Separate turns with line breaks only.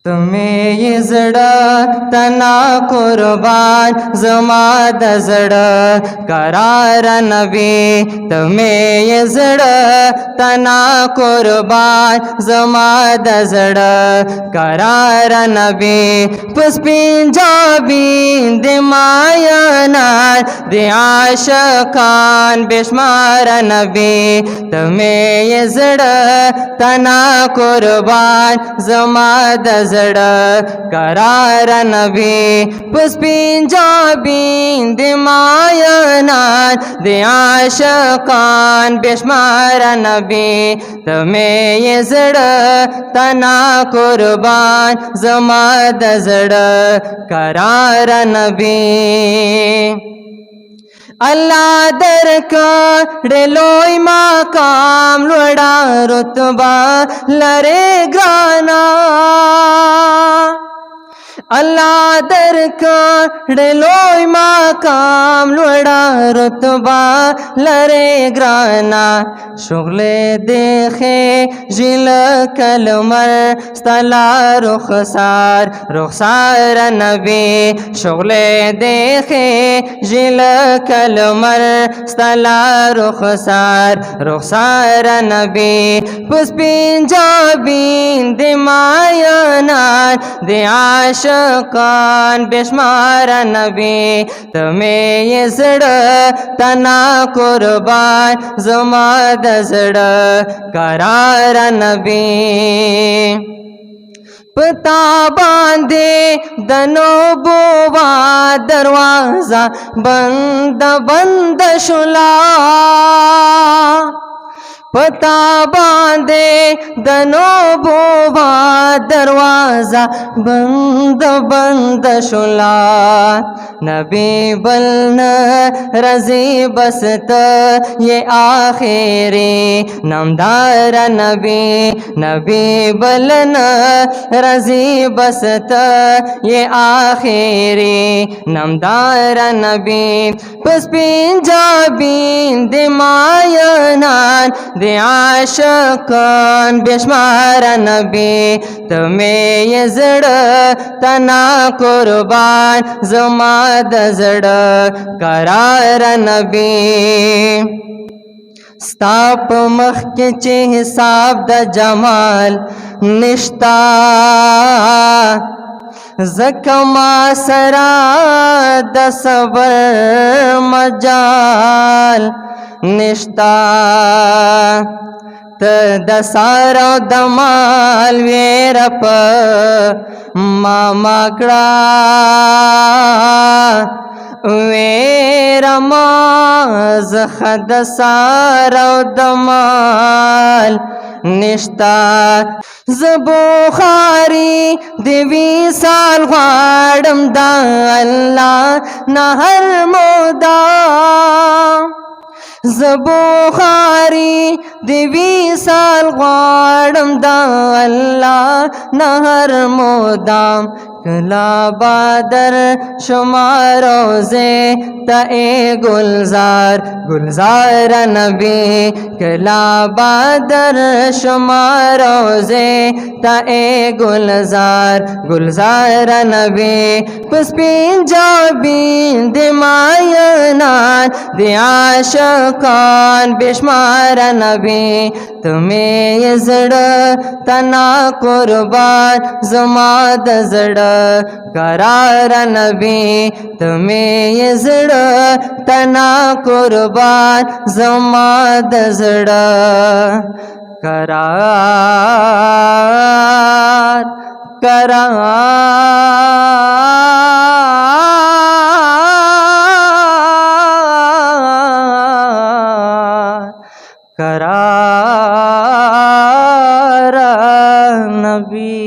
तुम्हें ये ज़ड़ा तना कुर्बान ज़मा द ज़ड़ा करार नबी। तुम्हें ये ज़ड़ा तना कुर्बान ज़मा द ज़ड़ा करार नबी। पुष्पिन जाबी दिमायनार दे आशकान बेशुमार नबी। तुम्हें ये ज़ड़ा तना कुर्बान ज़मा द ज़ड़ा करार नबी। पुष्पिन जाबीन दिमायनार दे आशकान बेशुमार नबी। तुम्हें ये ज़ड़ा तना कुर्बान ज़मा द ज़ड़ा करार नबी। अल्लाह दर का डेलोई मकाम लोड़ा रुतबा लरे गाना। अल्लाह दर का डेलोई मकाम लोड़ा रुतबा लरे ग्राना। शुगले देखे जिल कलमर stala रुखसार नबी। शुगले देखे जिल कलमर stala रुखसार नबी। पुष्पिन जाबीन दिमायनार दे आशकान बेशुमार नबी। तुम्हें ये ज़ड़ा तना कुर्बान ज़मा द ज़ड़ा करार नबी। पता बांधे दनो बोवा दरवाज़ा बंद शुला। पता बांधे दनो बोवा दरवाज़ा बंद शुला। नबी बलन रजी बसत ये आखिरी नमदार नबी। नबी बलन रजी बसत ये आखिरी नमदार नबी। पुष्पिन जाबीन दिमायनान दे आशकान बेशुमार नबी। तुम्हें ये ज़ड़ा तना कुर्बान ज़मा द ज़ड़ा करार नबी। स्ताप मख के चे हिसाब द जमाल निश्ता ज़कमा सरा द सबर मजाल निश्ता। दसारो दमाल वेरप मामाकड़ा वेरमा ज़खद सारो दमाल निश्ता। ज़बुखारी देवी साल ख्वाडम दा अल्लाह नहर मोदा। ज़बुखारी देवी साल ख्वाडम दा अल्लाह नहर मोदाम। कला बादर शुमारो जे तए गुलजार नबी। कला बादर शुमारो जे तए गुलजार नबी। पुष्पिन जाबीन दिमायनान दे आशकान बेशुमार नबी। तुम्हें ये ज़ड़ा तना कुर्बान ज़मा द ज़ड़ा करार नबी। तुम्हें ये ज़ड़ा तना कुर्बान ज़मा द ज़ड़ा करार करार नबी।